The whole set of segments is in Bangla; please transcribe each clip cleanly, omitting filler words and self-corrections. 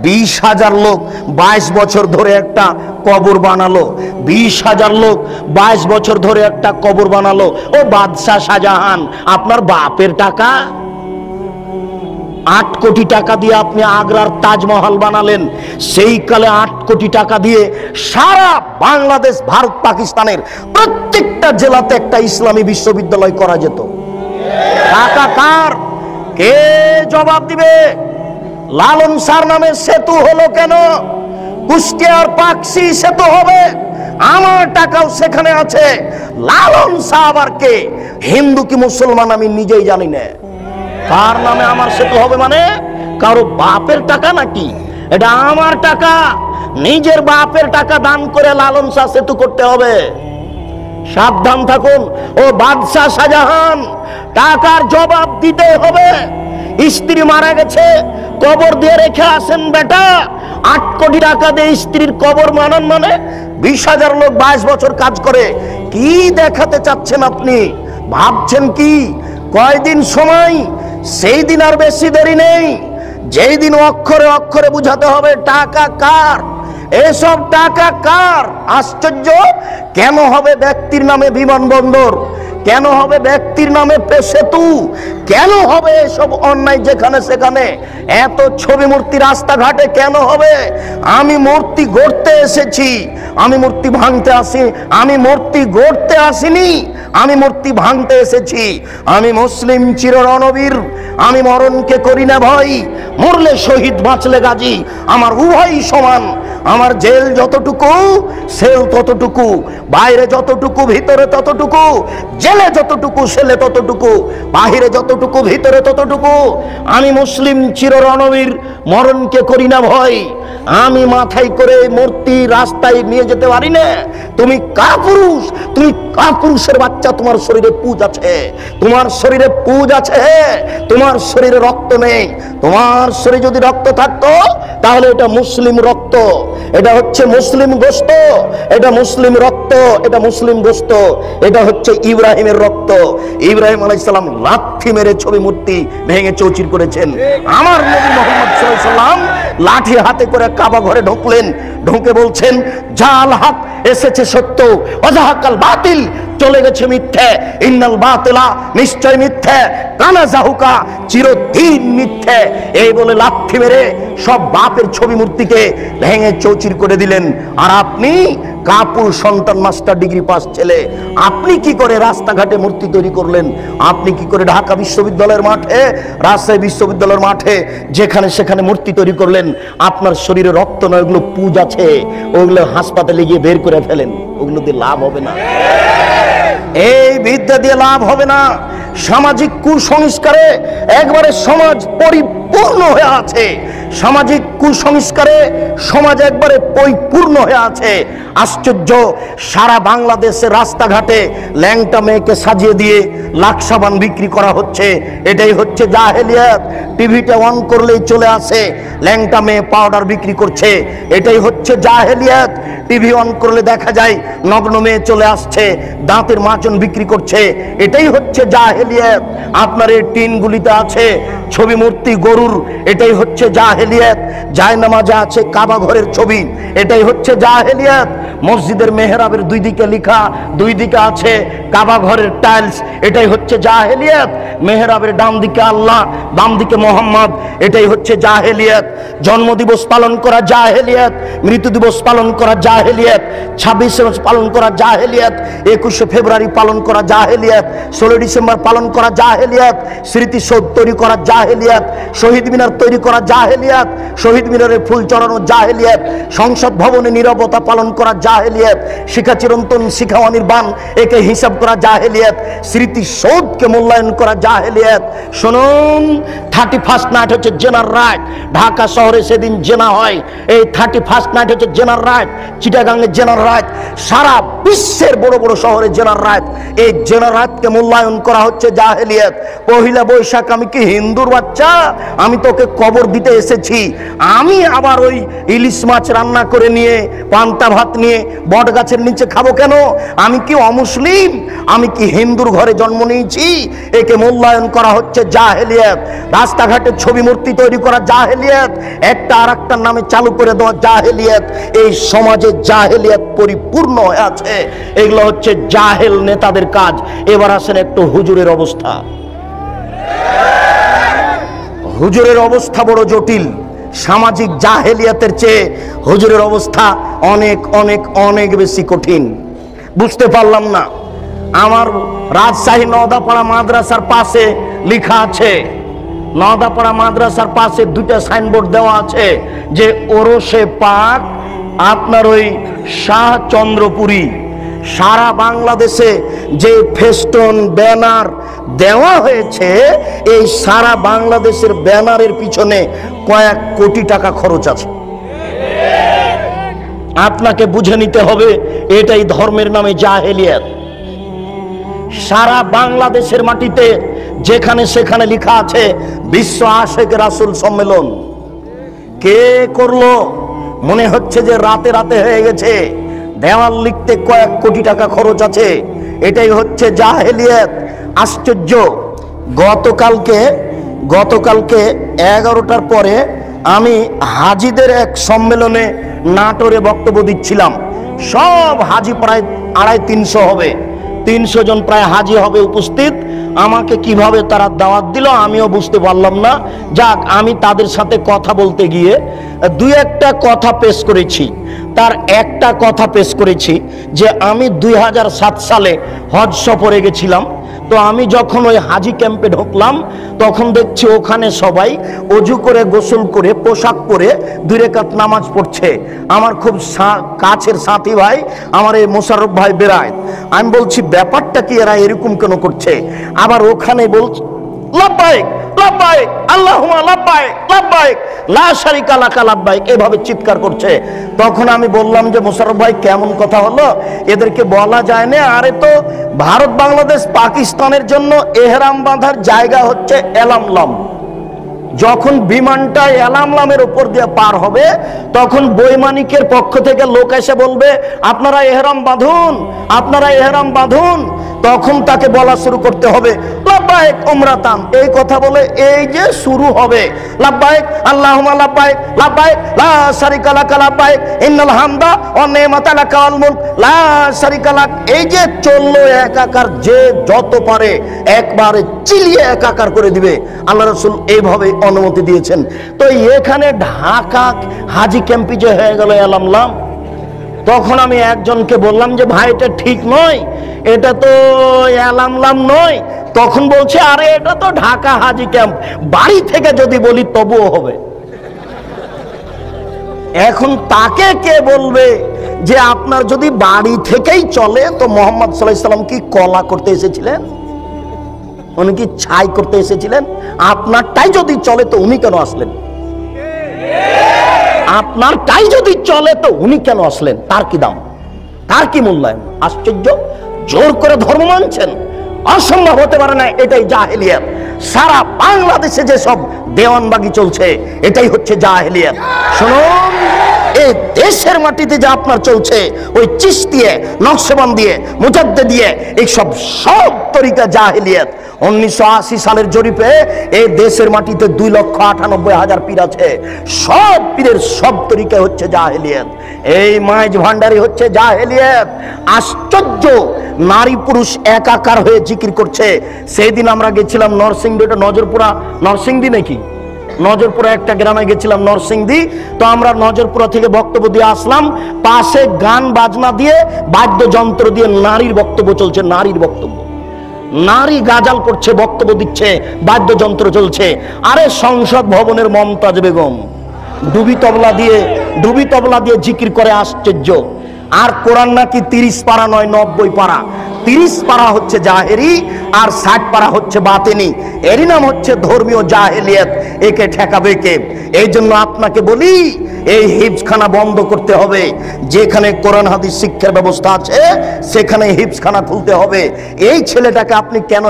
20,000 লোক 22 বছর ধরে একটা কবর বানালো। 20,000 লোক 22 বছর ধরে একটা কবর বানালো। ও বাদশাহ শাহজাহান, আপনার বাপের টাকা 8 কোটি টাকা দিয়ে আপনি আগ্রার তাজমহল বানালেন। সেই কালে 8 কোটি টাকা দিয়ে সারা বাংলাদেশ, ভারত, পাকিস্তানের প্রত্যেকটা জেলাতে একটা ইসলামী বিশ্ববিদ্যালয় করা যেত। টাকা কার? কে জবাব দিবে? লালন শাহর নামে সেতু হলো কেন? কুষ্টিয়ার পাকশি সেতু হবে, আমার টাকাও সেখানে আছে। লালন শাহ আবার কে? হিন্দু কি মুসলমান আমি নিজেই জানি না। কার নামে আমার সেতু হবে? মানে কারো বাপের টাকা নাকি? এটা আমার টাকা, নিজের বাপের টাকা দান করে লালন শাহ সেতু করতে হবে। সাবধান থাকুন ও বাদশাহ শাহজাহান, টাকার জবাব দিতে হবে। স্ত্রী মারা গেছে, কবর দিয়ে রেখে আসেন বেটা। 8 কোটি টাকা দিয়ে স্ত্রীর কবর বানান মানে 20,000 লোক 22 বছর কাজ করে। কি দেখাতে চাচ্ছেন আপনি? ভাবছেন কি কয়দিন সময়? সেই দিন আর বেশি দেরি নেই, যেই দিন অক্ষরে অক্ষরে বুঝাতে হবে টাকা কার। এসব টাকা কার? আশ্চর্য! কেন হবে ব্যক্তির নামে বিমানবন্দর? কেন হবে ব্যক্তির নামে সেতু? কেন হবে এসব অন্যায় যেখানে সেখানে? এত ছবি মূর্তি রাস্তাঘাটে কেন হবে? আমি মূর্তি গড়তে এসেছি, আমি মূর্তি ভাঙতে আসি, আমি মূর্তি গড়তে আসিনি, আমি মূর্তি ভাঙতে এসেছি। আমি মুসলিম চির রণবীর, আমি মরণকে করি না ভয়। মরলে শহীদ, বাঁচলে গাজী, আমার উভয়ই সমান। আমার জেল যতটুকু, সেল ততটুকু, বাইরে যতটুকু ভিতরে ততটুকু, জেলে যতটুকু সেলে ততটুকু, বাহিরে যতটুকু ভিতরে ততটুকু। আমি মুসলিম চির রণবীর, মরণকে করি না ভয়। আমি মাথায় করে মূর্তি রাস্তায় নিয়ে যেতে পারি না। তুমি কাপুরুষ, তুমি কাপুরুষের বাচ্চা। তোমার শরীরে পুজ আছে, তোমার শরীরে পুজ আছে, তোমার শরীরে রক্ত নেই। তোমার শরীরে যদি রক্ত থাকতো তাহলে এটা মুসলিম রক্ত, এটা হচ্ছে মুসলিম গোশত, এটা মুসলিম রক্ত, এটা মুসলিম গোশত, এটা হচ্ছে ইব্রাহিমের রক্ত। ইব্রাহিম আলাইহিস সালাম লাঠি মেরে ছবি মূর্তি ভেঙে চৌচির করেছেন। আমার নবী মুহাম্মদ সাল্লাল্লাহু আলাইহি ওয়াসাল্লাম লাঠি হাতে করে কাবা ঘরে ঢুকলেন, ঢুকে বলছেন জাল হক এসেছে সত্য, ওয়াজাহাকাল বাতিল চলে গেছে মিথ্যে। ইন্নাল বাতিলা নিশ্চয় মিথ্যে, কানা জাহুকা চিরদিন মিথ্যে। এই বলে লাঠি মেরে সব বাপের ছবি মূর্তিকে ভেঙে চৌচির করে দিলেন। আর আপনি কাপুর সন্তান, মাস্টার ডিগ্রি পাস ছেলে, আপনি কি করে রাস্তাঘাটে মূর্তি তৈরি করলেন? আপনি কি করে ঢাকা বিশ্ববিদ্যালয়ের মাঠে, রাজশাহী বিশ্ববিদ্যালয়ের মাঠে, যেখানে সেখানে মূর্তি তৈরি করলেন? আপনার শরীরে রক্ত নয়, ওগুলো পুজ আছে, ওগুলো হাসপাতালে গিয়ে বের করে ফেলেন। ওগুলো দিয়ে লাভ হবে না, এই বিদ্যা দিয়ে লাভ হবে না। সামাজিক কুসংস্কারে একবারে সমাজ পরিপূর্ণ হয়ে আছে, সামাজিক কুসংস্কারে সমাজ একবারে পরিপূর্ণ হয়ে আছে। আশ্চর্য! সারা বাংলাদেশের রাস্তাঘাটে ল্যাংটা মেয়েকে সাজিয়ে দিয়ে লাক্সাবান বিক্রি করা হচ্ছে। এটাই হচ্ছে জাহেলিয়াত। টিভিতে অন করলেই চলে আসে ল্যাংটা মেয়ে পাউডার বিক্রি করছে, এটাই হচ্ছে জাহেলিয়াত। টিভি অন করলে দেখা যায় নগ্ন মেয়ে চলে আসছে, দাঁতের মাজন বিক্রি করছে, এটাই হচ্ছে জাহেলিয়াত। আপনার এই টিনগুলিতে আছে ছবি মূর্তি গরুর, এটাই হচ্ছে জাহেলিয়াত। জায়নামাজে আছে কাবা ঘরের ছবি, এটাই হচ্ছে জাহেলিয়াত। মসজিদের মেহরাবের দুই দিকে লেখা, দুই দিকে আছে কাবা ঘরের টাইলস, এটাই হচ্ছে জাহেলিয়াত। মেহরাবের ডান দিকে আল্লাহ, বাম দিকে মোহাম্মদ, এটাই হচ্ছে জাহেলিয়াত। জন্মদিবস পালন করা জাহেলিয়াত, মৃত্যু দিবস পালন করা জাহেলিয়াত, 26 পালন করা জাহেলিয়াত, 21 ফেব্রুয়ারি পালন করা জাহেলিয়াত, 16 ডিসেম্বর পালন করা জাহেলিয়াত, স্মৃতিসৌধ তৈরি করা জাহেলিয়াত, শহীদ মিনার তৈরি করা জাহেলিয়াত, শহীদ মিনারে ফুল চড়ানো জাহেলিয়াত, সংসদ ভবনে নীরবতা পালন করা জাহেলিয়াত, শিখা চিরন্তন শিখা অনির্বাণ একে হিসাব করা জাহেলিয়াত, স্মৃতিসৌধকে মূল্যায়ন করা জাহেলিয়াত। শুনুন, 31st নাইট হচ্ছে জেনার রাইট। ঢাকা শহরে সেদিন জেনা হয়, এই 31st নাইট হচ্ছে জেনার রাইট। চিটাগাংয়ে জেনার রাইট, সারা বিশ্বের বড় বড় শহরে জেনার রাইট। এই জেনার রাইটকে মূল্যায়ন করা হচ্ছে জাহেলিয়াত। পহিলা বৈশাখ আমি কি হিন্দুর বাচ্চা? আমি তোকে কবর দিতে এসেছি, আমি আবার ওই ইলিশ মাছ রান্না করে নিয়ে পান্তা ভাত নিয়ে বট গাছের নিচে খাবো কেন? আমি কি অমুসলিম? আমি কি হিন্দুর ঘরে জন্ম নিয়েছি? একে মূল্যায়ন করা হচ্ছে জাহেলিয়াত। রাস্তাঘাটে ছবি মূর্তি তৈরি করা জাহেলিয়াত, একটা আর একটার নামে চালু করে দেওয়া জাহেলিয়াত। এই সমাজে জাহেলিয়াত পরিপূর্ণ হয়ে আছে। এগুলো হচ্ছে জাহেল নেতাদের কাজ। এবার আসেন একটু হুজুরের অবস্থা। হুজুরের অবস্থা বড় জটিল। সামাজিক জাহেলিয়াতের চেয়ে হুজুরের অবস্থা অনেক অনেক অনেক বেশি কঠিন। বুঝতে পারলাম না। আমার রাজশাহী নওদাপাড়া মাদ্রাসার পাশে লেখা আছে, নওদাপাড়া মাদ্রাসার পাশে দুইটা সাইনবোর্ড দেওয়া আছে যে ওরসে পাক আপনার ওই শাহচন্দ্রপুরী। সারা বাংলাদেশে যে ফেস্টন ব্যানার দেওয়া হয়েছে, এই সারা বাংলাদেশের ব্যানারের পিছনে কয়েক কোটি টাকা খরচ আছে। আপনাকে বুঝে নিতে হবে এটাই ধর্মের নামে জাহেলিয়াত। সারা বাংলাদেশের মাটিতে যেখানে সেখানে লেখা আছে বিশ্ব আশেক রাসূল সম্মেলন। কে করলো? মনে হচ্ছে যে রাতে রাতে হয়ে গেছে। দেওয়াল লিখতে কয়েক কোটি টাকা খরচ আছে। এটাই হচ্ছে জাহেলিয়াত। আশ্চর্য। গতকালকে 11টার পরে আমি হাজিদের এক সম্মেলনে নাটোরে বক্তব্য দিচ্ছিলাম। সব হাজি প্রায় 250-300 হবে, 300 জন প্রায় হাজি হবে উপস্থিত। আমাকে কিভাবে তারা দাওয়াত দিল আমিও বুঝতে পারলাম না। যাক, আমি তাদের সাথে কথা বলতে গিয়ে দুই একটা কথা পেশ করেছি। তার একটা কথা পেশ করেছি যে আমি 2007 সালে হজ সফরে গেছিলাম। তো আমি যখন ওই হাজি ক্যাম্পে ঢুকলাম তখন দেখছি ওখানে সবাই অজু করে গোসল করে পোশাক পরে 2 রাকাত নামাজ পড়ছে। আমার খুব কাছের সাথী ভাই আমার এই মোশাররফ ভাই বেরায়েত। আমি বলছি ব্যাপারটা কি, এরা এরকম কেন করছে? আবার ওখানে বলছে লাব্বাইক লাব্বাইক আল্লাহুম্মা লাব্বাইক লাব্বাইক লা শারিকা লাকা লাব্বাইক, এভাবে চিৎকার করছে। তখন আমি বললাম যে মোশাররফ ভাই কেমন কথা হলো, এদেরকে বলা যায় না। আরে তো ভারত বাংলাদেশ পাকিস্তানের জন্য এহরাম বাঁধার জায়গা হচ্ছে এলামলাম। যখন বিমানটা এলামলামের উপর দিয়ে পার হবে তখন বৈমানিকের পক্ষ থেকে লোক এসে বলবে আপনারা এহরাম বাঁধুন, আপনারা এহরাম বাঁধুন। তখন তাকে বলা শুরু করতে হবে লাব্বাইক উমরাতান। এই কথা বলে এই যে শুরু হবে লাব্বাইক আল্লাহুম্মা লাব্বাইক লাব্বাইক লা শারিকা লাকা লাব্বাইক ইন্নাল হামদা ওয়া নি'মাতা লাকা ওয়াল মুলক লা শারিকা লাক। এই যে চললো একাকার, যে যত পারে একবারে চিলিয়ে একাকার করে দিবে। আল্লাহ রাসূল এইভাবে অনুমতি দিয়েছেন। তো এখানে ঢাকা হাজি ক্যাম্পে যে হয়ে গেল এলামলাম, তখন আমি একজনকে বললাম যে ভাই এটা ঠিক নয়, এটা তো এলামলাম নয়। তখন বলছে আরে এটা তো ঢাকা হাজি ক্যাম্প, বাড়ি থেকে যদি বলি তবুও হবে। এখন তাকে কে বলবে যে আপনার যদি বাড়ি থেকেই চলে তো মোহাম্মদ সাল্লাল্লাহু আলাইহি সাল্লাম কি কলা করতে এসেছিলেন? উনি কি ছাই করতে এসেছিলেন? আপনারটাই যদি চলে তো উনি কেন আসলেন? আপনারটাই যদি চলে তো উনি কেন আসলেন? তার কি দাম, তার কি মূল্যায়ন? আশ্চর্য। জোর করে ধর্ম মানছেন, অসম্ভব হতে পারে না। এটাই জাহেলিয়াত। সারা বাংলাদেশে যে সব দেওয়ানবাগি চলছে এটাই হচ্ছে জাহেলিয়াত। শুনুন, এই দেশের মাটিতে যে আপনার চলছে ওই চিশতিয়া নকশবন্দিয়ে মুজাদ্দিদিয়ে এই সব তরিকা জাহেলিয়াত। 1980 সালের জরিপে এই দেশের মাটিতে 2,98,000 পীর আছে। সব পীরের সব তরিকা হচ্ছে জাহেলিয়াত। এই মাইজ ভান্ডারি হচ্ছে জাহেলিয়াত। আশ্চর্য, নারী পুরুষ একাকার হয়ে জিকির করছে। সেই দিন আমরা গেছিলাম নরসিংদী, এটা নজরপুরা নরসিংদী নাকি, নজরপুরা একটা গ্রামে গেছিলাম নরসিংদী। তো আমরা নজরপুরা থেকে বক্তব্য দিয়ে আসলাম, পাশে গান বাজনা দিয়ে বাদ্যযন্ত্র দিয়ে নারীর বক্তব্য চলছে। নারীর বক্তব্য, নারী গাজাল করছে, বক্তব্য দিচ্ছে, বাদ্যযন্ত্র চলছে। আরে সংসদ ভবনের মমতাজ বেগম ডুবি তবলা দিয়ে জিকির করে। আশ্চর্য। আর কোরআন নাকি 30 পারা নয় 90 পারা। 30 পারা হচ্ছে জাহেরি আর 60 পারা হচ্ছে বাতেনি। এরই নাম হচ্ছে ধর্মীয় জাহেলিয়াত। একে ঠেকাবে কে? এই জন্য আপনাকে বলি এই হিফজখানা বন্ধ করতে হবে। যেখানে কোরআন হাদিস শিক্ষার ব্যবস্থা আছে সেখানে হিফজখানা খুলতে হবে। এই ছেলেটাকে আপনি কেন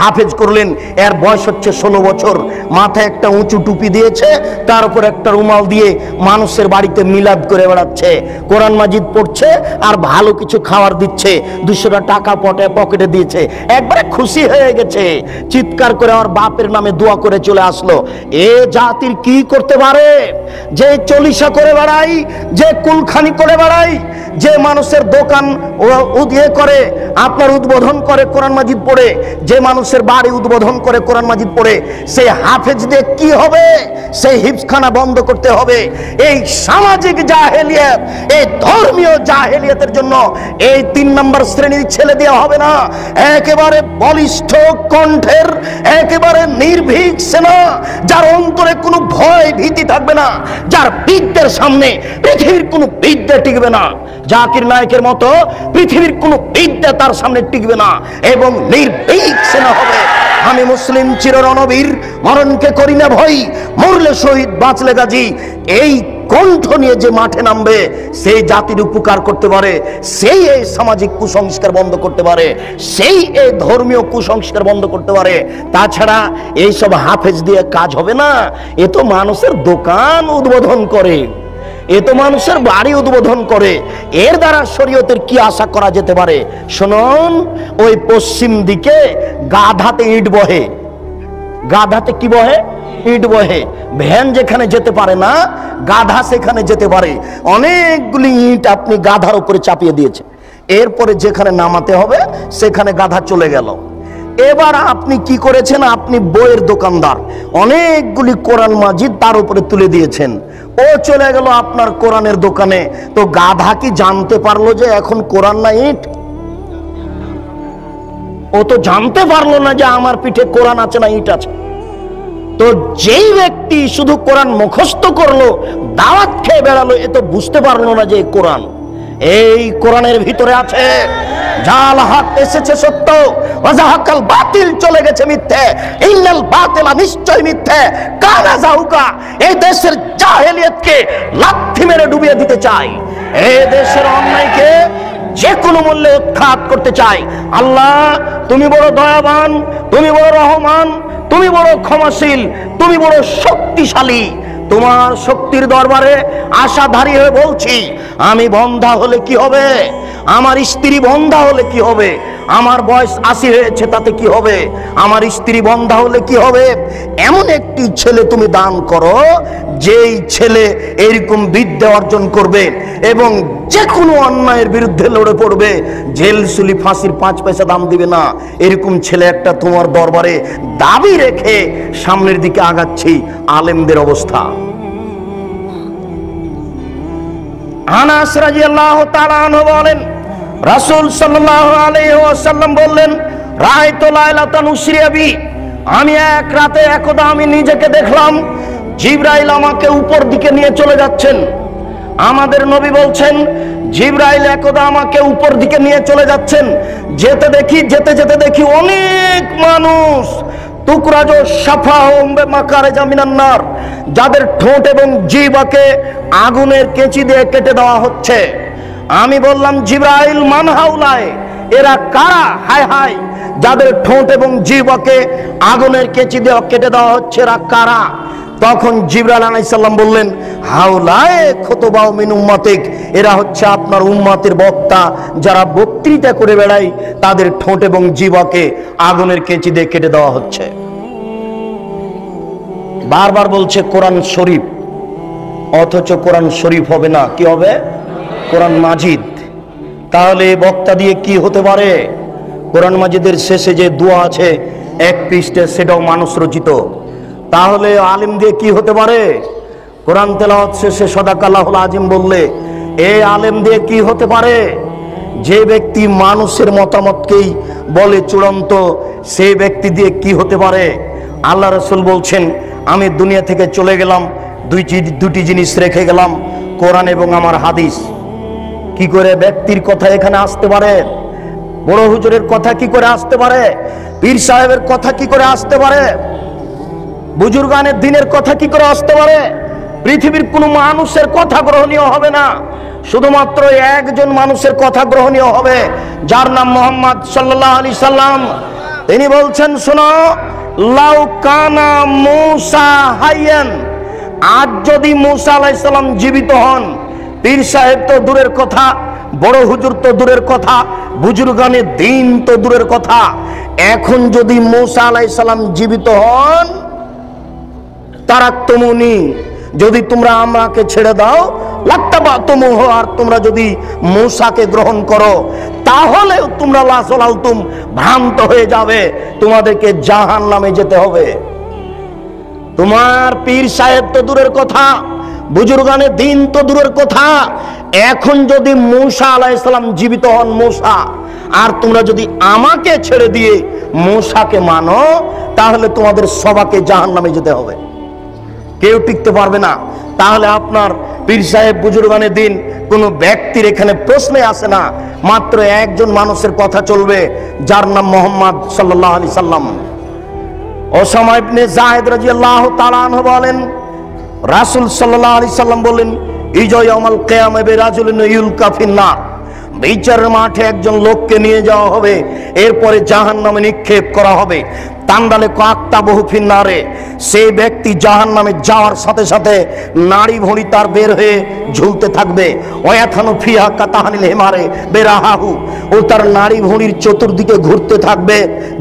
হাফেজ করলেন? এর বয়স হচ্ছে 16 বছর, মাথায় একটা উঁচু টুপি দিয়েছে, তার উপর একটা রুমাল দিয়ে মানুষের বাড়িতে মিলাদ করে বেড়াচ্ছে, কোরআন মাজিদ পড়ছে আর ভালো কিছু খাবার দিচ্ছে, 200 টাকা পকেটে দিয়েছে, একবারে খুশি হয়ে গেছে, চিৎকার করে আমার বাপের নামে দোয়া করে চলে আসলো। এ জাতির কি করতে পারে? যে চলিসা করে বেড়াই, যে কুলখানি করে বেড়াই, যে মানুষের দোকান করে আপনার উদ্বোধন করে কোরআন মাজিদ পড়ে, যে মানুষের বাড়ি উদ্বোধন করে কোরআন মাজিদ পড়ে, সেই হাফেজ দিয়ে কি হবে? সেই হিফজখানা বন্ধ করতে হবে। এই সামাজিক জাহেলিয়াত, এই ধর্মীয় জাহেলিয়াতের জন্য এই 3 নম্বর শ্রেণীর ছেলে দেওয়া হবে না। একেবারে বলিষ্ঠ কণ্ঠের, একেবারে নির্ভীক সেনা, যার অন্তরে কোনো ভয় ভীতি থাকবে না, যার বিদ্যের সামনে পৃথিবীর কোনো বিদ্যা টিকবে না। জাকির নায়কের মতো পৃথিবীর কোনো বিদ্যা তার সামনে টিকবে না, এবং নির্ভীক সেনা হবে। আমি মুসলিম চির রণবীর, মরণকে করি না ভয়, মরলে শহীদ বাঁচলে গাজী। এই কণ্ঠ নিয়ে যে মাঠে নামবে, সেই জাতির উপকার করতে পারে, সেই এই সামাজিক কুসংস্কার বন্ধ করতে পারে, সেই এই ধর্মীয় কুসংস্কার বন্ধ করতে পারে। তাছাড়া এইসব হাফেজ দিয়ে কাজ হবে না। এ তো মানুষের দোকান উদ্বোধন করে, এ তো মানুষের বাড়ি উদ্বোধন করে, এর দ্বারা শরীয়তের কি আশা করা যেতে পারে? শুনুন, ওই পশ্চিম দিকে গাধাতে ইট বহে, গাধাতে কি বহে? ইট বহে। ভ্যান যেখানে যেতে পারে না, গাধা সেখানে যেতে পারে। অনেকগুলি ইট আপনি গাধার উপরে চাপিয়ে দিয়েছে, এরপরে যেখানে নামাতে হবে সেখানে গাধা চলে গেল। এবার আপনি কি করেছেন? আপনি বইয়ের দোকানদার, অনেকগুলি কোরআন মাজিদ তার উপরে তুলে দিয়েছেন, ও চলে গেল আপনার কোরআনের দোকানে। তো গাধা কি জানতে পারলো যে এখন কোরআন না ইট? ও তো জানতে পারলো না যে আমার পিঠে কোরআন আছে না ইট আছে। তো যেই ব্যক্তি শুধু কোরআন মুখস্থ করলো, দাওয়াত খেয়ে বেড়ালো, এ তো বুঝতে পারলো না যে কোরআন, এই কোরআনের ভিতরে আছে জাল হক এসেছে সত্য, ওয়াজাহাকাল বাতিল চলে গেছে মিথ্যে, ইন্নাল বাতিলা নিশ্চয় মিথ্যে, কানা জাহুকা। এই দেশের জাহেলিয়াতকে লাথি মেরে ডুবিয়ে দিতে চাই, এই দেশের অন্যায়কে যে কোনো মূল্যে উৎখাত করতে চাই। আল্লাহ, তুমি বড় দয়াবান, তুমি বড় রহমান, তুমি বড় ক্ষমাশীল, তুমি বড় শক্তিশালী। তোমার শক্তির দরবারে আশাধারী হয়ে বলছি, আমি বন্ধা হলে কি হবে? আমার স্ত্রী বন্ধা হলে কি হবে? আমার বয়স 80 হয়েছে, তাতে কি হবে? আমার স্ত্রী বন্ধা হলে কি হবে? এমন একটি ছেলে তুমি দান করো, যেই ছেলে এরকম বিদ্যা অর্জন করবে এবং যে কোনো অন্যায়ের বিরুদ্ধে লড়ে পড়বে, জেল সুলি ফাঁসির 5 পয়সা দাম দিবে না। এরকম ছেলে একটা তোমার দরবারে দাবি রেখে সামনের দিকে আগাচ্ছি। আলেমদের অবস্থা, আনাস রাদিয়াল্লাহু তাআলা আনহু বলেন, রাসূল সাল্লাল্লাহু আলাইহি ওয়াসাল্লাম বললেন, রাআইতু লাইলাতান উসরিয়া বি, আমি এক রাতে একদা আমি নিজেকে দেখলাম জিবরাইল আমাকে উপর দিকে নিয়ে চলে যাচ্ছেন। আমাদের নবী বলছেন, জিবরাইল একদা আমাকে উপর দিকে নিয়ে চলে যাচ্ছেন, যেতে যেতে দেখি অনেক মানুষ, তুকরাজো সাফাহুম বিমাকারিজা মিনান নার, যাদের ঠোঁট এবং জিহ্বাকে আগুনের কেঁচি দিয়ে কেটে দেওয়া হচ্ছে। আমি বললাম, জিবরাইল মান হাউলায়, এরা কারা? হায় হায়, যাদের ঠোঁট এবং জিহ্বাকে আগুনের কেঁচি দিয়ে কেটে দেওয়া হচ্ছে, এরা কারা? তখন জিবরাইল আলাইহিস সালাম বললেন, হাউলায়ে খুতুবাউ মিন উম্মাতিক, এরা হচ্ছে আপনার উম্মতের বক্তা, যারা বক্তৃতা করে বেড়ায়, তাদের ঠোঁট এবং জিহ্বাকে আগুনের কেঁচি দিয়ে কেটে দেওয়া হচ্ছে। বারবার বলছে কোরআন শরীফ, অথচ কোরআন শরীফ হবে না, কি হবে? কোরআন মাজিদ। তাহলে বক্তা দিয়ে কি হতে পারে? কোরআন মাজিদের শেষে যে দোয়া আছে 1 পৃষ্ঠা, সেটাও মানুষ রচিত। তাহলে আলিম দিয়ে কি হতে পারে? কোরআন তেলাওয়াত শেষে সাদাকাল্লাহুল আজিম বললে এই আলেম দিয়ে কি হতে পারে? যে ব্যক্তি মানুষের মতামতকেই বলে চূড়ান্ত, সেই ব্যক্তি দিয়ে কি হতে পারে? আল্লাহ রাসূল বলছেন, আমি দুনিয়া থেকে চলে গেলাম, দুটি জিনিস রেখে গেলাম, কোরআন এবং আমার হাদিস। কি করে ব্যক্তির কথা এখানে আসতে পারে? বড় হুজুরের কথা কি করে আসতে পারে? পীর সাহেবের কথা কি করে আসতে পারে? বুজুর্গানের দিনের কথা কি করে আসতে পারে? পৃথিবীর কোনো মানুষের কথা গ্রহণীয় হবে না, শুধুমাত্র একজন মানুষের কথা গ্রহণীয় হবে, যার নাম মুহাম্মদ সাল্লাল্লাহু আলাইহি সাল্লাম। তিনি বলছেন, শোনো, লাউ কানা মূসা হাইয়ান, আজ যদি মূসা আলাইহিস সালাম জীবিত হন, পীর সাহেব তো দূরের কথা, বড় হুজুর তো দূরের কথা, বুজুর্গানে দিন তো দূরের কথা, এখন যদি মূসা আলাইহিস সালাম জীবিত হন, তারাক্তুমুনি, যদি তোমরা আমাকে ছেড়ে দাও, লাত্তাবাতুমুহ, আর তোমরা যদি মূসাকে গ্রহণ করো, তাহলে তোমরা লাসলালতুম, ভ্রান্ত হয়ে যাবে, তোমাদেরকে জাহান্নামে যেতে হবে। তোমার পীর সাহেব তো দূরের কথা, বুজুর্গানে দিন তো দূরের কথা, এখন যদি মূসা আলাইহিস সালাম জীবিত হন, মূসা, আর তোমরা যদি আমাকে ছেড়ে দিয়ে মূসাকে মানো, তাহলে তোমাদের সবাইকে জাহান্নামে যেতে হবে, কেউ টিকতে পারবে না। তাহলে আপনার পীর সাহেব, বুজুর্গানে দিন কোনো ব্যক্তির এখানে প্রশ্নে আসে না, মাত্র একজন মানুষের কথা চলবে, যার নাম মুহাম্মদ সাল্লাল্লাহু আলাইহি সাল্লাম। ওসামা ইবনে যায়েদ রাদিয়াল্লাহু তাআলা আনহু বলেন, রাসূল সাল্লাল্লাহু আলাইহি সাল্লাম বলেন, ইয়াউমাল কিয়ামা বিরাজুলিন ইউলকা ফিন্নার, বিচারের মাঠে একজন লোককে নিয়ে যাওয়া হবে, এরপরে জাহান্নামে নিক্ষেপ করা হবে। তান্দালে কাকতাবহু ফিন্নারে, সেই ব্যক্তি জাহান্নামে যাওয়ার সাথে সাথে নাড়ি ভুঁড়ি তার বের হয়ে ঝুলতে থাকবে। ওয়াথানু ফিহা কাতাহানিল হিমারে বেরাহাহু, ও তার নাড়ি ভুঁড়ির চতুর্দিকে ঘুরতে থাকবে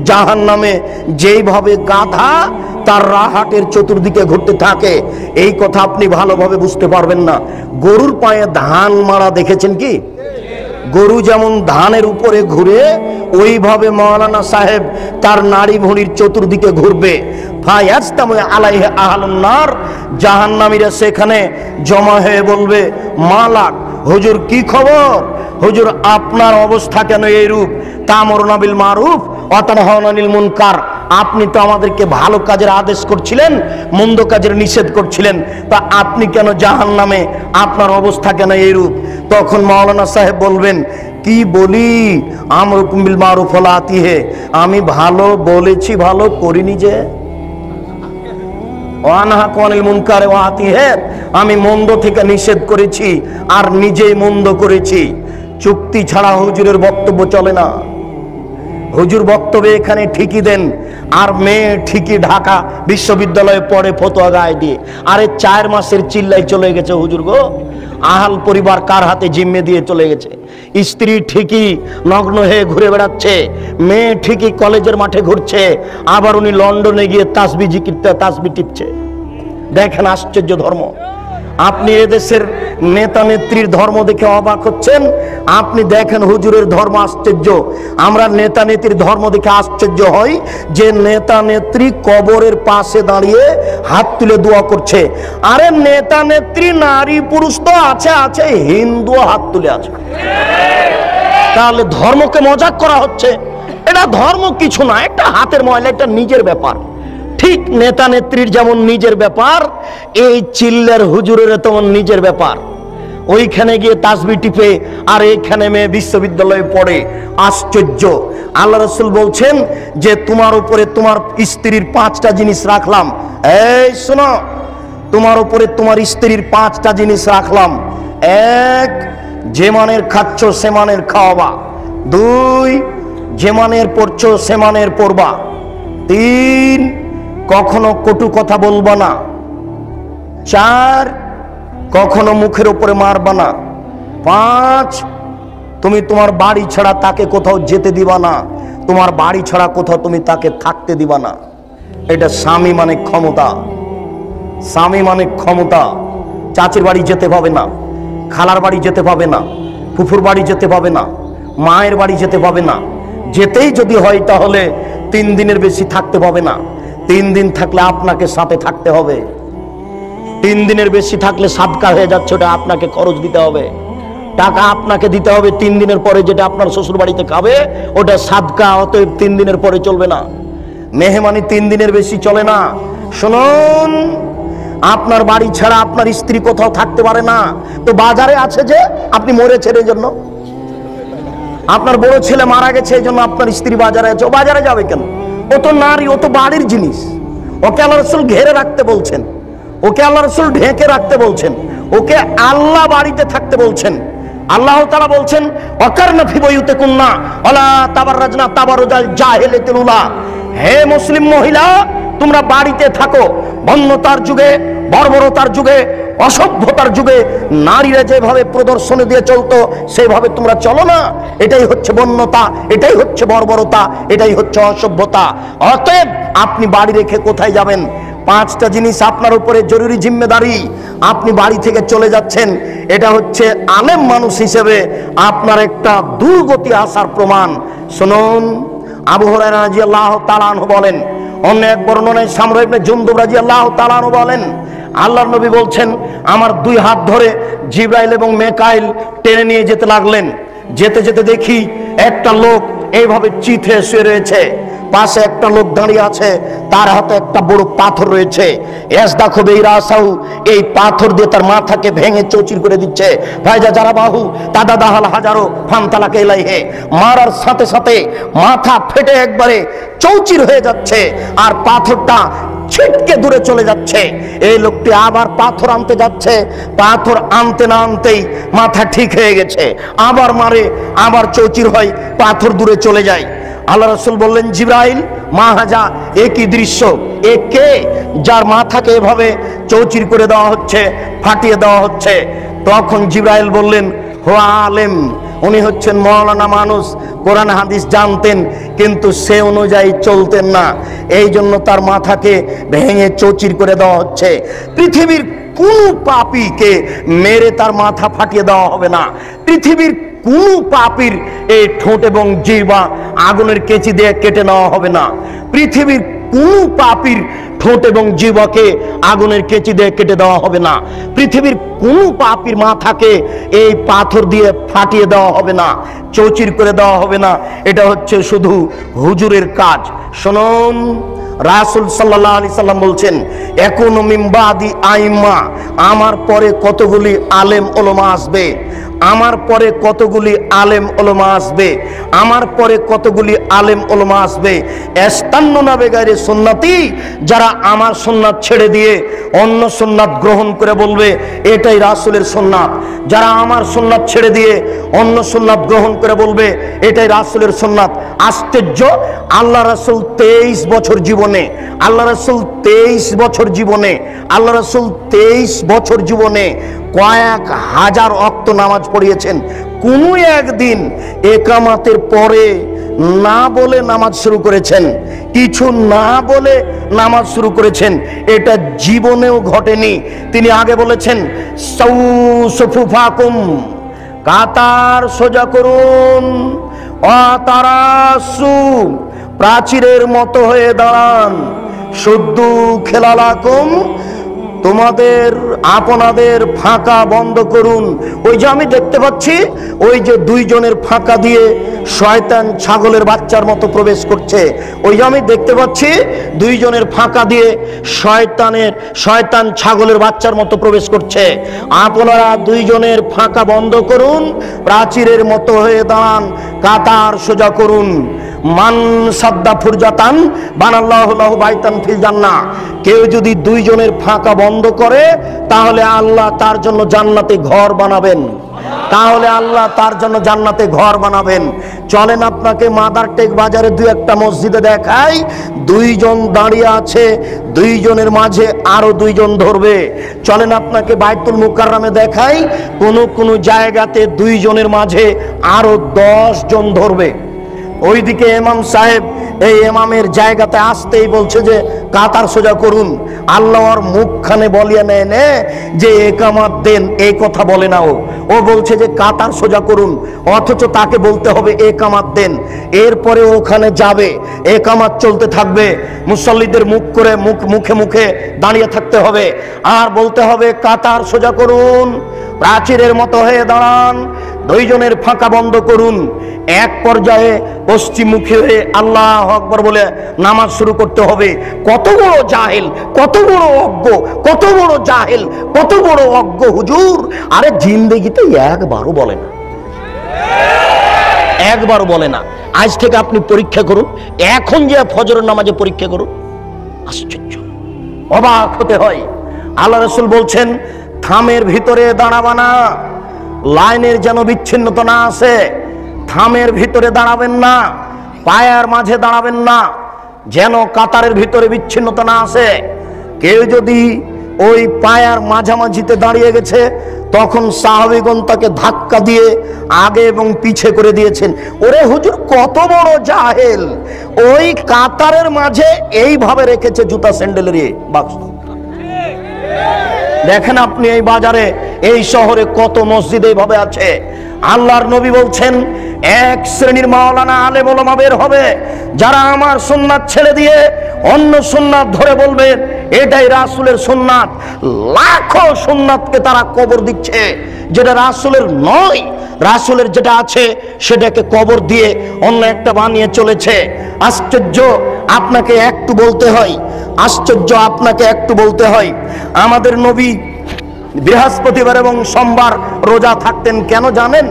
জাহান্নামে, যেইভাবে গাধা তার রাহাটের চতুর্দিকে ঘুরতে থাকে। এই কথা আপনি ভালোভাবে বুঝতে পারবেন না। গরুর পায়ে ধান মারা দেখেছেন কি? গরু যেমন ধানের উপরে ঘুরে, ওইভাবে মাওলানা সাহেব তার নাড়ি ভুঁড়ির চতুর্দিকে ঘুরবে। ফায়াজতামু আলাইহি আহলুন নার, জাহান্নামীরা সেখানে জমা হয়ে বলবে, মালাক, হুজুর কি খবর? হুজুর আপনার অবস্থা কেন এইরূপ? তা'মুরুনা বিল মারুফ ওয়া তানহাউনা আনিল মুনকার, আপনি তো আমাদেরকে ভালো কাজের আদেশ করছিলেন, মন্দ কাজের নিষেধ করছিলেন, তা আপনি কেন জাহান্নামে? আপনার অবস্থা কেন এইরূপ? তখন মাওলানা সাহেব বলবেন, কি বলি, আমরুকুম বিল মারুফ ওয়া লা আতিহি, আমি ভালো বলেছি, ভালো করিনি যে। ওয়া আনহাকু আনিল মুনকার ওয়া আতিহি, আমি মন্দ থেকে নিষেধ করেছি আর নিজেই মন্দ করেছি। চুক্তি ছাড়া হুজুরের বক্তব্য চলে না। হুজুর বক্তব্য এখানে ঠিকই দেন, আর মেয়ে ঠিকই ঢাকা বিশ্ববিদ্যালয়ে পড়ে ফতোয়া গায়ে দিয়ে। আরে 4 মাসের চিল্লাই চলে গেছে হুজুর গো, আহাল পরিবার কার হাতে জিম্মে দিয়ে চলে গেছে। স্ত্রী ঠিকই নগ্ন হয়ে ঘুরে বেড়াচ্ছে, মেয়ে ঠিকই কলেজের মাঠে ঘুরছে, আবার উনি লন্ডনে গিয়ে তাসবিহ জিকির তাসবিহ টিপছে। দেখেন আশ্চর্য ধর্ম। আপনি এদেশের নেতা নেত্রীর ধর্ম দেখে অবাক হচ্ছেন, আপনি দেখেন হুজুরের ধর্ম আশ্চর্য। আমরা নেতা নেত্রীর ধর্ম দেখে আশ্চর্য হই যে নেতা নেত্রী কবরের পাশে দাঁড়িয়ে হাত তুলে দোয়া করছে। আরে নেতা নেত্রী নারী পুরুষ তো আছে আছে, হিন্দু হাত তুলে আছে। তাহলে ধর্মকে মজাক করা হচ্ছে। এটা ধর্ম কিছু না, একটা হাতের ময়লা, এটা নিজের ব্যাপার। ঠিক নেতা নেত্রীর যেমন নিজের ব্যাপার, এই চিল্লার হুজুরের তেমন নিজের ব্যাপার। ওইখানে গিয়ে তাসবিহ টিপে আর এইখানে মেয়ে বিশ্ববিদ্যালয়ে পড়ে। আশ্চর্য। আল্লাহ রাসূল বলছেন যে তোমার উপরে তোমার স্ত্রীর 5টা জিনিস রাখলাম। এই শোনো, তোমার উপরে তোমার স্ত্রীর 5টা জিনিস রাখলাম। 1, যে মানের খাচ্ছ সে মানের খাওয়াবা। 2, যে মানের পড়ছো সে মানের পড়বা। 3, কখনো কটু কথা বলবা না। 4, কখনো মুখের উপরে মারবা না। 5, তুমি তোমার বাড়ি ছাড়া তাকে কোথাও যেতে দিবা না, তোমার বাড়ি ছাড়া কোথাও তুমি তাকে থাকতে দিবা না। এটা স্বামী মানে ক্ষমতা। স্বামী মানে ক্ষমতা। চাচির বাড়ি যেতে পাবে না, খালার বাড়ি যেতে পাবে না, ফুফুর বাড়ি যেতে পাবে না, মায়ের বাড়ি যেতে পাবে না। যেতেই যদি হয় তাহলে 3 দিনের বেশি থাকতে পাবে না। 3 দিন থাকলে আপনাকে সাথে থাকতে হবে। 3 দিনের বেশি থাকলে সাদকা হয়ে যাচ্ছে, ওটা আপনাকে খরচ দিতে হবে, টাকা আপনাকে দিতে হবে। 3 দিনের পরে যেটা আপনার শ্বশুর বাড়িতে খাবে ওটা সাদকা, অতএব 3 দিনের পরে চলবে না। মেহমানি 3 দিনের বেশি চলে না। শুনুন, আপনার বাড়ি ছাড়া আপনার স্ত্রী কোথাও থাকতে পারে না। তো বাজারে আছে যে আপনি মরেছেন এই জন্য, আপনার বড় ছেলে মারা গেছে এই জন্য আপনার স্ত্রী বাজারে আছে। ও বাজারে যাবে কেন? ও তো নারী, ও তো বাড়ির জিনিস। ওকে আল্লাহ রাসূল ঘেরে রাখতে বলছেন। ওকে আল্লাহ রাসূল ঢেকে রাখতে বলছেন, ওকে আল্লাহ বাড়িতে থাকতে বলছেন। আল্লাহ তাআলা বলছেন ওয়াকারনা ফি বুয়ুতিকুন্না ওয়ালা তাবাররাজনা তাবারুজাল জাহিলিয়াতিল উলা, হে মুসলিম মহিলা তোমরা বাড়িতে থাকো। বন্যতার যুগে, বর্বরতার যুগে, অসভ্যতার যুগে নারীরা যেভাবে প্রদর্শনী দিয়ে চলতো সেভাবে তোমরা চলো না। এটাই হচ্ছে বন্যতা, এটাই হচ্ছে বর্বরতা, এটাই হচ্ছে অসভ্যতা। অতএব আপনি বাড়ি রেখে কোথায় যাবেন? 5টা জিনিস আপনার উপরে জরুরি জিম্মেদারি। আপনি বাড়ি থেকে চলে যাচ্ছেন, এটা হচ্ছে আলেম মানুষ হিসেবে আপনার একটা দুর্গতি আসার প্রমাণ। শুনুন, আবু হুরায়রা রাদিয়াল্লাহু তাআলা আনহু বলেন, অন্য এক বর্ণনায় সামরা ইবনে জুনদুব রাদিয়াল্লাহু তাআলা আনহু বলেন, আল্লাহর নবী বলছেন আমার 2 হাত ধরে জিবরাইল এবং মেকাইল টেনে নিয়ে যেতে লাগলেন। যেতে যেতে দেখি একটা লোক এইভাবে চিথে শুয়ে রয়েছে, পাশে একটা লোক দাঁড়িয়ে আছে, তার হাতে একটা বড় পাথর রয়েছে। ইয়াসদাখু বিরাসাহু, এই পাথর দিয়ে তার মাথাকে ভেঙে চৌচির করে দিচ্ছে। ফায়জা জারাবাহু তাদাদাহাল হাজারো ফান্তালাকা ইলাইহি, মারার সাথে সাথে মাথা ফেটে একবারে চৌচির হয়ে যাচ্ছে আর পাথরটা ছিটকে দূরে চলে যাচ্ছে। এই লোকটি আবার পাথর আনতে যাচ্ছে, পাথর আনতে না আনতেই মাথা ঠিক হয়ে গেছে, আবার মারে, আবার চৌচির হয়, পাথর দূরে চলে যায়। আল্লাহ রাসূল বললেন, জিবরাইল মা হাজা, একই দৃশ্য, এ কে যার মাথাকে এভাবে চৌচির করে দেওয়া হচ্ছে, ফাটিয়ে দেওয়া হচ্ছে? তখন জিবরাইল বললেন, হো আলেম, উনি হচ্ছেন মওলানা মানুষ, কোরআন হাদিস জানতেন কিন্তু সে অনুযায়ী চলতেন না, এই জন্য তার মাথাকে ভেঙে চৌচির করে দেওয়া হচ্ছে। পৃথিবীর কোন পাপীকে মেরে তার মাথা ফাটিয়ে দেওয়া হবে না। পৃথিবীর কোন পাপীর এই ঠোঁট এবং জিহ্বা আগুনের কেচি দিয়ে কেটে নেওয়া হবে না। পৃথিবীর কোন পাপীর ঠোঁট এবং জিহ্বাকে আগুনের কেচি দিয়ে কেটে দেওয়া হবে না। পৃথিবীর কোন পাপীর মাথাকে এই পাথর দিয়ে ফাটিয়ে দেওয়া হবে না, চৌচির করে দেওয়া হবে না। এটা হচ্ছে শুধু হুজুরের কাজ। শুনুন, রাসূল সাল্লাল্লাহু আলাইহি সাল্লাম বলছেন, একুনু মিন বাদি আইম্মা, আমার পরে কতগুলি আলেম ওলামা আসবে, আমার পরে কতগুলি আলেম ওলামা আসবে, আমার পরে কতগুলি আলেম ওলামা আসবে, ইস্তান্নুনা বিগাইরি সুন্নতি, যারা আমার সুন্নাত ছেড়ে দিয়ে অন্য সুন্নাত গ্রহণ করে বলবে এটাই রাসূলের সুন্নাত। যারা আমার সুন্নাত ছেড়ে দিয়ে অন্য সুন্নাত গ্রহণ করে বলবে এটাই রাসূলের সুন্নাত। আশ্চর্য, আল্লাহ রাসূল 23 বছর জীবনে, আল্লাহ রাসূল 23 বছর জীবনে, আল্লাহ রাসূল 23 বছর জীবনে কয়েক হাজার ওয়াক্ত নামাজ পড়িয়েছেন। কোনো একদিন একামাতের পরে না বলে নামাজ শুরু করেছেন, কিছু না বলে নামাজ শুরু করেছেন, এটা জীবনেও ঘটেনি। তিনি আগে বলেছেন, সাউসুফুফাকুম, কাতার সোজা করুন, অতারাসু, প্রাচীরের মতো হয়ে দাঁড়ান, শুদ্ধু খেলালাকুম, তোমাদের আপনাদের ফাঁকা বন্ধ করুন। ওই যে আমি দেখতে পাচ্ছি, ওই যে 2 জনের ফাঁকা দিয়ে শয়তান ছাগলের বাচ্চার মতো প্রবেশ করছে, ওই যে আমি দেখতে পাচ্ছি 2 জনের ফাঁকা দিয়ে শয়তান ছাগলের বাচ্চার মতো প্রবেশ করছে। আপনারা 2 জনের ফাঁকা বন্ধ করুন, প্রাচীরের মতো হয়ে দাঁড়ান, কাতার সোজা করুন। মান সাদ্দা ফুরজাতান বানাল্লাহু লাহু বাইতান ফিল জান্নাহ, কেউ যদি 2 জনের ফাঁকা বন্ধ করে তাহলে আল্লাহ তার জন্য জান্নাতে ঘর বানাবেন, তাহলে আল্লাহ তার জন্য জান্নাতে ঘর বানাবেন। চলেন আপনাকে মাদারটেক বাজারে 2-1টা মসজিদে দেখাই, 2 জন দাঁড়িয়ে আছে, 2 জনের মাঝে আরো 2 জন ধরবে। চলেন আপনাকে বাইতুল মুকাররমে দেখাই, কোন জায়গাতে 2 জনের মাঝে আরো 10 জন ধরবে। ওইদিকে ইমাম সাহেব এই ইমামের জায়গাতে আসতেই বলছে যে কাতার সোজা করুন। আল্লাহর মুখখানে বলিয়া নেয় নে যে একামাত দেন, এই কথা বলে না, ও বলছে যে কাতার সোজা করুন, অথচ তাকে বলতে হবে একামাত দেন। এরপরে ওখানে যাবে, একামাত চলতে থাকবে, মুসল্লিদের মুখে মুখে দাঁড়িয়ে থাকতে হবে আর বলতে হবে কাতার সোজা করুন, প্রাচীরের মতো হয়ে দাঁড়ান, 2 জনের ফাঁকা বন্ধ করুন। এক পর্যায়ে পশ্চিমমুখী হয়ে আল্লাহু আকবার বলে নামাজ শুরু করতে হবে। কত বড় জাহেল, কত বড় অজ্ঞ, কত বড় জাহেল, কত বড় অজ্ঞ হুজুর! আরে জিন্দেগিতে একবারও বলে না, একবারও বলে না। আজ থেকে আপনি পরীক্ষা করুন, এখন যে ফজরের নামাজে পরীক্ষা করুন, আশ্চর্য, অবাক হতে হয়। আল্লাহ রাসূল বলছেন থামের ভিতরে দাঁড়াবা না, লাইনের যেন বিচ্ছিন্নতা না আসে। থামের ভিতরে দাঁড়াবেন না, পায়ার মাঝে দাঁড়াবেন না, যেন কাতারের ভিতরে বিচ্ছিন্নতা না আসে। কেউ যদি ওই পায়ার মাঝামাঝিতে দাঁড়িয়ে গেছে, তখন সাহাবীগণ তাকে ধাক্কা দিয়ে আগে এবং পিছে করে দিয়েছেন। ওরে হুজুর কত বড় জাহেল, ওই কাতারের মাঝে এইভাবে রেখেছে জুতা স্যান্ডেলের বাক্স। দেখেন আপনি এই বাজারে, এই শহরে কত মসজিদ এইভাবে আছে। আল্লাহর নবী বলছেন এক শ্রেণীর মাওলানা আলেম ওলামা বের হবে, যারা আমার সুন্নাত ছেড়ে দিয়ে অন্য সুন্নাত ধরে বলবেন এটাই রাসূলের সুন্নাত। লাখো সুন্নাতকে তারা কবর দিচ্ছে, যেটা রাসূলের নয়। রাসূলের যেটা আছে সেটাকে কবর দিয়ে অন্য একটা বানিয়ে চলেছে। আশ্চর্য, আপনাকে একটু বলতে হয়, আশ্চর্য আপনাকে একটু বলতে হয়, আমাদের নবী বৃহস্পতিবার এবং সোমবার রোজা থাকতেন। কেন জানেন?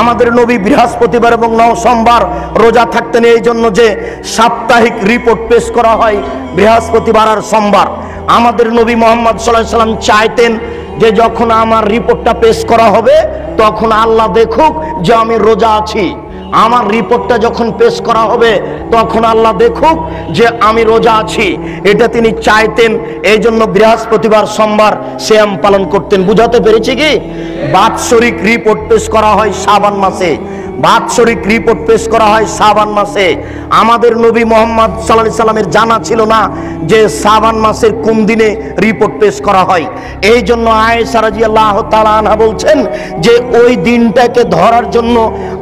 আমাদের নবী বৃহস্পতিবার এবং সোমবার রোজা থাকতেন এই জন্য যে সাপ্তাহিক রিপোর্ট পেশ করা হয় বৃহস্পতিবার আর সোমবার। আমাদের নবী মুহাম্মদ সাল্লাল্লাহু আলাইহি সাল্লাম চাইতেন যে যখন আমার রিপোর্টটা পেশ করা হবে তখন আল্লাহ দেখুক যে আমি রোজা আছি। আমার রিপোর্টটা যখন পেশ করা হবে তখন আল্লাহ দেখুক যে আমি রোজা আছি, এটা তিনি চাইতেন। এই জন্য বৃহস্পতিবার সোমবার সিয়াম পালন করতেন। বুঝাতে পেরেছি কি? বাৎসরিক রিপোর্ট পেশ করা হয় শাবান মাসে, বাৎসরিক রিপোর্ট পেশ করা হয় শাবান মাসে। আমাদের নবী মুহাম্মদ সাল্লাল্লাহু আলাইহি সাল্লামের জানা ছিল না যে শাবান মাসের কোন দিনে রিপোর্ট পেশ করা হয়। এই জন্য আয়েশা রাদিয়াল্লাহু তাআলা আনহা বলছেন যে ওই দিনটাকে ধরার জন্য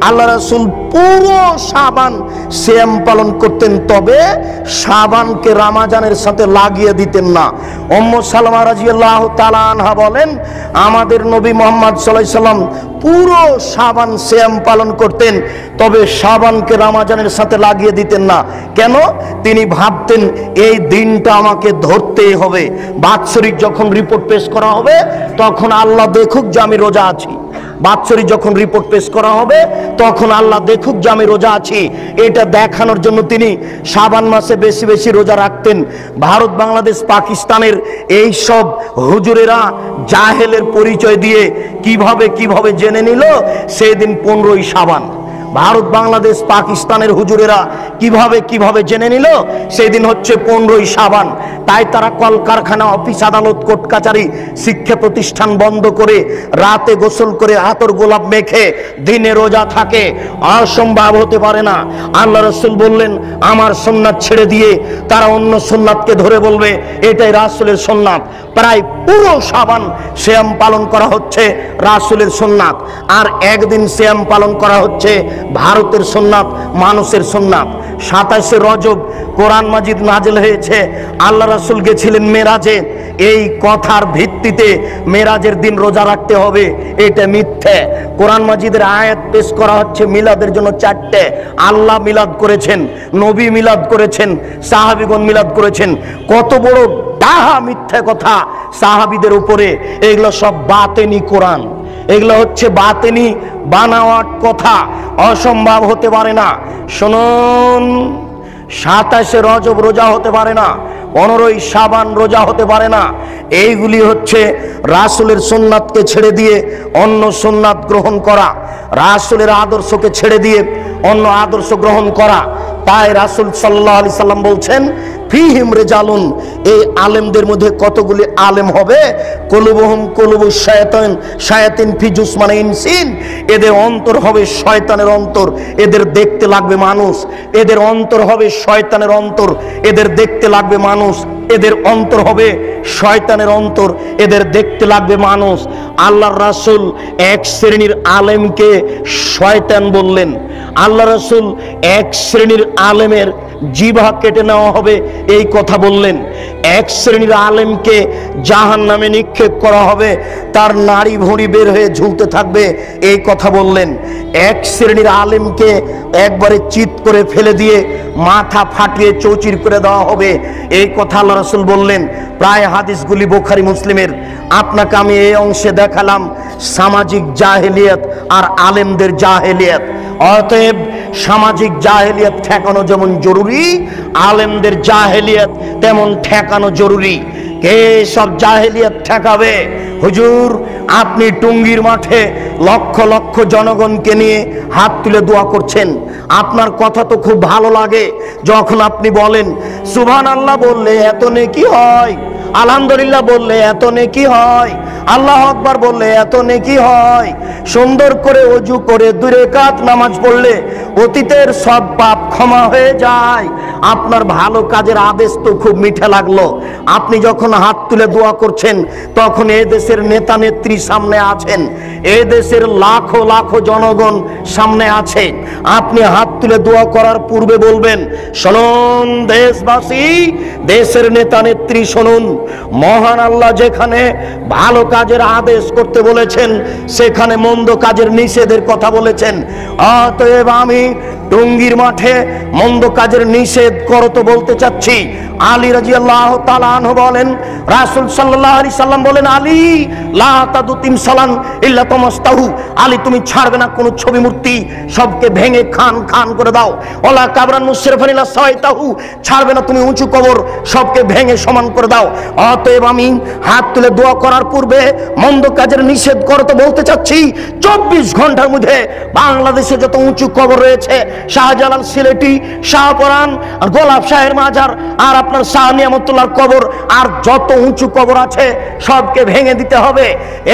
আল্লাহ রাসূল পুরো শাবান সিয়াম পালন করতেন, তবে শাবানকে রমজানের সাথে লাগিয়ে দিতেন না। উম্মু সালামা রাদিয়াল্লাহু তাআলা আনহা বলেন আমাদের নবী মুহাম্মদ সাল্লাল্লাহু আলাইহি সাল্লাম পুরো শাবান সিয়াম পালন করতেন, তবে শাবানকে রমজানের সাথে লাগিয়ে দিতেন না। কেন? তিনি ভাবতেন এই দিনটা আমাকে ধরতেই হবে। বাৎসরিক যখন রিপোর্ট পেশ করা হবে তখন আল্লাহ দেখুক যে আমি রোজা আছি। বাৎসরিক যখন রিপোর্ট পেশ করা হবে তখন আল্লাহ দেখুক যে আমি রোজা আছি, এটা দেখানোর জন্য তিনি শাবান মাসে বেশি বেশি রোজা রাখতেন। ভারত, বাংলাদেশ, পাকিস্তানের এই সব হুজুরেরা জাহেলের পরিচয় দিয়ে কিভাবে কিভাবে জেনে নিল সেদিন 15ই শাবান। ভারত, বাংলাদেশ, পাকিস্তানের হুজুরেরা কিভাবে কিভাবে জেনে নিল সেদিন হচ্ছে 15ই শাবান। তাই তারা কলকারখানা, অফিস, আদালত, কোর্ট কাচারি, শিক্ষা প্রতিষ্ঠান বন্ধ করে রাতে গোসল করে আতর গোলাপ মেখে দিনে রোজা থাকে। অসম্ভব হতে পারে না। আল্লাহ রাসূল বললেন আমার সুন্নাত ছেড়ে দিয়ে তারা অন্য সুন্নাতকে ধরে বলবে এটাই রাসূলের সুন্নাত। প্রায় পুরো শাবান সিয়াম পালন করা হচ্ছে রাসূলের সুন্নাত, আর একদিন সিয়াম পালন করা হচ্ছে ভারতের সুন্নাত, মানুষের সুন্নাত। 27শে রজব কোরআন মাজিদ নাজিল হয়েছে, আল্লাহ রাসূল গেছিলেন মেরাজে। এই কথার ভিত্তিতে মেরাজের দিন রোজা রাখতে হবে, এটা মিথ্যে। কোরআন মাজিদের আয়াত পেশ করা হচ্ছে মিলাদের জন্য 4টে। আল্লাহ মিলাদ করেছেন, নবী মিলাদ করেছেন, সাহাবীগণ মিলাদ করেছেন। কত বড় ডাহা মিথ্যে কথা সাহাবীদের উপরে। এগুলো সব বাতেনি কোরআন, এগুলো হচ্ছে বাতেনি বানাওয়াট কথা, অসম্ভব হতে পারে না। শুনুন, 27শে রজব রোজা হতে পারে না, 15ই শাবান রোজা হতে পারে না। এইগুলি হচ্ছে রাসূলের সুন্নাতকে ছেড়ে দিয়ে অন্য সুন্নাত গ্রহণ করা, রাসূলের আদর্শকে ছেড়ে দিয়ে অন্য আদর্শ গ্রহণ করা। তাই রাসূল সাল্লাল্লাহু আলাইহি সাল্লাম বলছেন ফিহিম রিজালুন, এই আলেমদের মধ্যে কতগুলি আলেম হবে কুলুবুহুম কুলুবুশ শায়াতিন, শায়াতিন ফি জুসমানি ইনসিন, এদের অন্তর হবে শয়তানের অন্তর, এদের দেখতে লাগবে মানুষ। এদের অন্তর হবে শয়তানের অন্তর, এদের দেখতে লাগবে মানুষ। এদের অন্তর হবে শয়তানের অন্তর, এদের দেখতে লাগবে মানুষ। আল্লাহর রাসূল এক শ্রেণীর আলেমকে শয়তান বললেন। আল্লাহ রাসূল এক শ্রেণীর আলেমের জিহ্বা কেটে নেওয়া হবে এই কথা বললেন। এক শ্রেণীর আলেমকে জাহান্নামে নিক্ষেপ করা হবে, তার নাড়ি ভুঁড়ি বের হয়ে ঝুলতে থাকবে এই কথা বললেন। এক শ্রেণীর আলেমকে একবারে চিৎ করে ফেলে দিয়ে মাথা ফাটিয়ে চৌচির করে দেওয়া হবে এই কথা আল্লাহ রাসূল বললেন। প্রায় হাদিসগুলি বুখারী মুসলিমের। আপনাকে আমি এই অংশে দেখালাম সামাজিক জাহেলিয়াত আর আলেমদের জাহেলিয়াত। অতএব সামাজিক জাহেলিয়াত ঠেকানো যেমন জরুরি, আলেমদের জাহেলিয়াত তেমন ঠেকানো জরুরি। কে সব জাহেলিয়াত ঠেকাবে? হুজুর, আপনি টুঙ্গির মাঠে লক্ষ লক্ষ জনগণকে নিয়ে হাত তুলে দোয়া করছেন। আপনার কথা তো খুব ভালো লাগে যখন আপনি বলেন সুবহানাল্লাহ বললে এত নেকি হয়, আলহামদুলিল্লাহ বললে এত নেকি হয়, আল্লাহ আকবার বললে এত নেকি হয়। সুন্দর করে ওযু করে 2 রাকাত নামাজ পড়লে অতীতের সব পাপ ক্ষমা হয়ে যায়। আপনার ভালো কাজের আদেশ তো খুব মিঠা লাগলো। আপনি যখন হাত তুলে দোয়া করছেন তখন এই দেশের নেতা নেত্রী সামনে আছেন, এই দেশের লাখো লাখো জনগণ সামনে আছে। আপনি হাত তুলে দোয়া করার পূর্বে বলবেন, শুনুন দেশবাসী, দেশের নেতা নেত্রী শুনুন, মহান আল্লাহ যেখানে ভালো কাজের আদেশ করতে বলেছেন সেখানে মন্দ কাজের নিষেধের কথা বলেছেন। অতএব আমি টুঙ্গির মাঠে মন্দ কাজের নিষেধ করতে বলতে চাচ্ছি। আলী রাদিয়াল্লাহু তাআলা আনহু বলেন, রাসূল সাল্লাল্লাহু আলাইহি সাল্লাম বলেন, আলী লা তাদুতিম সালান ইল্লা তামাস্তাহু, আলী তুমি ছাড়বে না কোন ছবি মূর্তি, সবকে ভেঙে খান খান করে দাও। ওলা কাবরান মুশরিফান ইলা সাইতাহু, ছাড়বে না তুমি উঁচু কবর, সবকে ভেঙে সমান করে দাও। অতএব আমি হাত তুলে দোয়া করার পূর্বে মন্দ কাজের নিষেধ করতে বলতে চাচ্ছি। 24 ঘন্টার মধ্যে বাংলাদেশে যত উঁচু কবর রয়েছে, শাহজালাল সিলেটি, শাহপরান, গোলাপ শাহের মাজার, আর আপনার শাহ নিয়ামতুল্লাহর কবর, আর যত উঁচু কবর আছে সবকে ভেঙে দিতে হবে।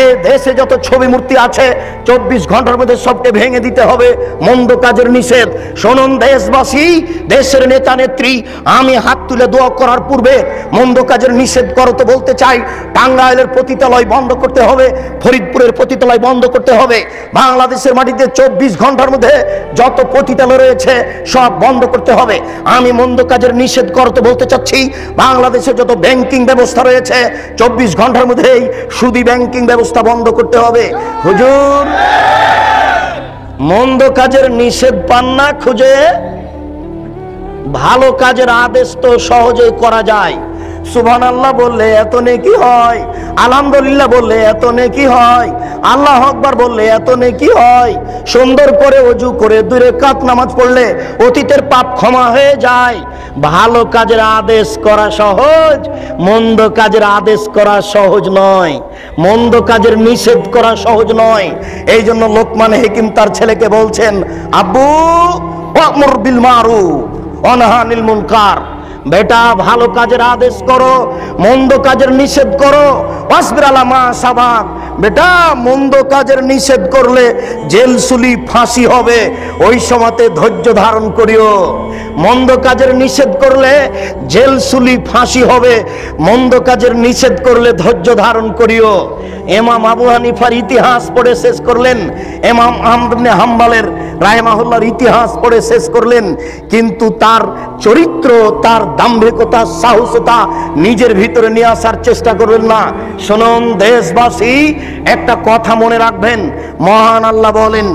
এই দেশে যত ছবি মূর্তি আছে 24 ঘন্টার মধ্যে সবকে ভেঙে দিতে হবে। মন্দ কাজের নিষেধ। শুনুন দেশবাসী, দেশের নেতা নেত্রী, আমি হাত তুলে দোয়া করার পূর্বে মন্দ কাজের নিষেধ করতে বলতে চাই। টাঙ্গাইলের পতিতালয় বন্ধ করতে হবে, ফরিদপুরের পতিতালয় বন্ধ করতে হবে। বাংলাদেশের মাটিতে 24 ঘন্টার মধ্যে যত পতিতালয় রয়েছে সব বন্ধ করতে হবে। আমি মন্দ কাজের নিষেধ করতে বলতে চাচ্ছি। বাংলাদেশে যত ব্যাংকিং ব্যবস্থা রয়েছে 24 ঘন্টার মধ্যেই সুদী ব্যাংকিং ব্যবস্থা বন্ধ করতে হবে। হুজুর, মন্দ কাজের নিষেধ পান না খুঁজে? ভালো কাজের আদেশ তো সহজেই করা যায়। সুবহানাল্লাহ বললে এত নেকি হয়, আলহামদুলিল্লাহ বললে এত নেকি হয়, আল্লাহ আকবার বললে এত নেকি হয়। সুন্দর করে ওযু করে 2 রাকাত নামাজ পড়লে অতীতের পাপ ক্ষমা হয়ে যায়। ভালো কাজের আদেশ করা সহজ, মন্দ কাজের আদেশ করা সহজ নয়, মন্দ কাজের নিষেধ করা সহজ নয়। এই জন্য লোকমান হাকিম তার ছেলেকে বলছেন, আব্বু ওয়ামুর বিল মারুফ ওয়া নাহি আনিল মুনকার, বেটা ভালো কাজের আদেশ করো, মন্দ কাজের নিষেধ করো। ওয়াসবির আলা মা সাবাক, বেটা মন্দ কাজের নিষেধ করলে জেলসুলি ফাঁসি হবে, ওই সময়তে ধৈর্য ধারণ করিও। মন্দ কাজের নিষেধ করলে জেলসুলি ফাঁসি হবে, মন্দ কাজের নিষেধ করলে ধৈর্য ধারণ করিও। ইমাম আবু হানিফার ইতিহাস পড়ে শেষ করলেন, ইমাম আহমদ ইবনে হাম্বলের রাহিমাহুল্লাহর ইতিহাস পড়ে শেষ করলেন, কিন্তু তার চরিত্র, তার দাম্ভিকতা, সাহসতা নিজের ভিতরে নিয়ে আসার চেষ্টা করবেন না। শুনুন দেশবাসী, একটা কথা মনে রাখবেন, মহান আল্লাহ বলেন,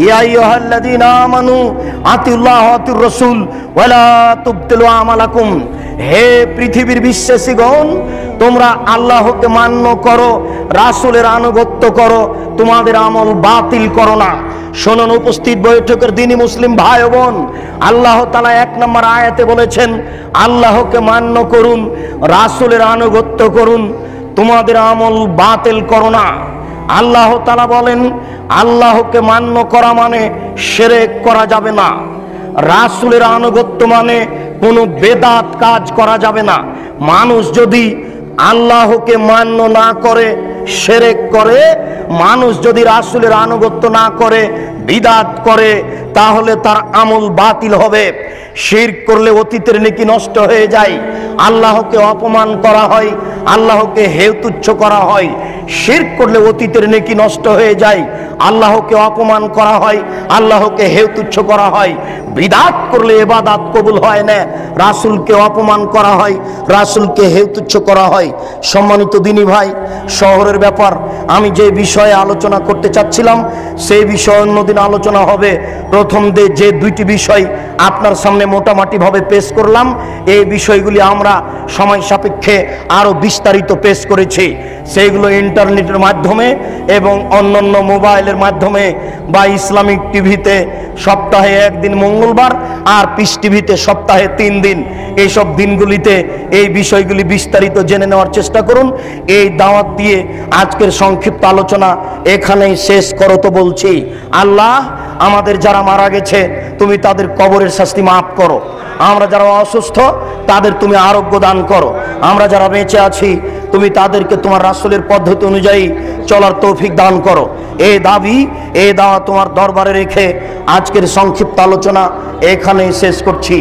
ইয়া আইয়ুহাল্লাযীনা আমানু আতিউল্লাহ ওয়া আতিউর রাসূল ওয়া লা তুবতিলু আমালাকুম, হে পৃথিবীর বিশ্বাসীগণ, তোমরা আল্লাহকে মান্য করো, রাসূলের আনুগত্য করো, তোমাদের আমল বাতিল করো না। শুনুন উপস্থিত বৈঠকের দিনী মুসলিম ভাই ও বোন, আল্লাহ তাআলা 1 নম্বর আয়াতে বলেছেন আল্লাহকে মান্য করুন, রাসূলের আনুগত্য করুন, তোমাদের আমল বাতিল করো না। আল্লাহ তাআলা বলেন আল্লাহকে মান্য করা মানে শিরক করা যাবে না, রাসূলের আনুগত্য মানে কোনো বেদাত কাজ করা যাবে না। মানুষ যদি আল্লাহকে মান্য না করে শিরক করে, মানুষ যদি রাসূলের আনুগত্য না করে বিদআত করে, তাহলে তার আমল বাতিল হবে। শিরক করলে অতীতের নেকি নষ্ট হয়ে যায়, আল্লাহকে অপমান করা হয়, আল্লাহকে হেয় তুচ্ছ করা হয়। শিরক করলে অতীতের নেকি নষ্ট হয়ে যায়, আল্লাহকে অপমান করা হয়, আল্লাহকে হেয় তুচ্ছ করা হয়। বিদআত করলে ইবাদত কবুল হয় না, রাসূলকে অপমান করা হয়, রাসূলকে হেয় তুচ্ছ করা হয়। সম্মানিত দিনী ভাই, শহরের ব্যাপার আমি যে বিষয়ে আলোচনা করতে চাচ্ছিলাম সেই বিষয়ে অন্যদিন আলোচনা হবে। প্রথম যে 2টি বিষয় আপনার সামনে মোটামুটিভাবে পেশ করলাম, এই বিষয়গুলি আমরা সময় সাপেক্ষে আরো বিস্তারিত পেশ করেছি। সেইগুলো ইন্টারনেটের মাধ্যমে এবং অন্যান্য মোবাইলের মাধ্যমে বা ইসলামিক টিভিতে সপ্তাহে একদিন মঙ্গলবার, আর পিস টিভিতে সপ্তাহে 3 দিন। এইসব দিনগুলিতে এই বিষয়গুলি বিস্তারিত জেনে নেওয়ার চেষ্টা করুন। এই দাওয়াত দিয়ে আজকের সংক্ষিপ্ত আলোচনা এখানেই শেষ করো তো বলছি। আল্লাহ, আমাদের যারা মারা গেছে তুমি তাদের কবরের শাস্তি মাফ করো। আমরা যারা অসুস্থ তাদের তুমি আরোগ্য দান করো। আমরা যারা বেঁচে আছি তুমি তাদেরকে তোমার রাসূলের পদ্ধতি অনুযায়ী চলার তৌফিক দান করো। এই দাবি, এই দাওয়া তোমার দরবারে রেখে আজকের সংক্ষিপ্ত আলোচনা এখানেই শেষ করছি।